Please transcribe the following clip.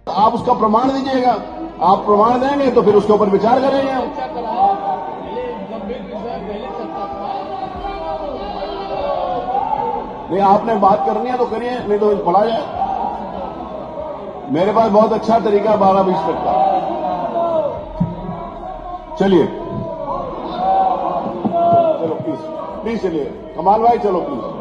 आप उसका प्रमाण दीजिएगा। आप प्रमाण देंगे तो फिर उसके ऊपर विचार करेंगे। नहीं, आपने बात करनी है तो करिए, नहीं तो पढ़ा जाए। मेरे पास बहुत अच्छा तरीका 12-20 मिनट का। चलिए, चलो प्लीज चलिए, कमाल भाई चलो प्लीज।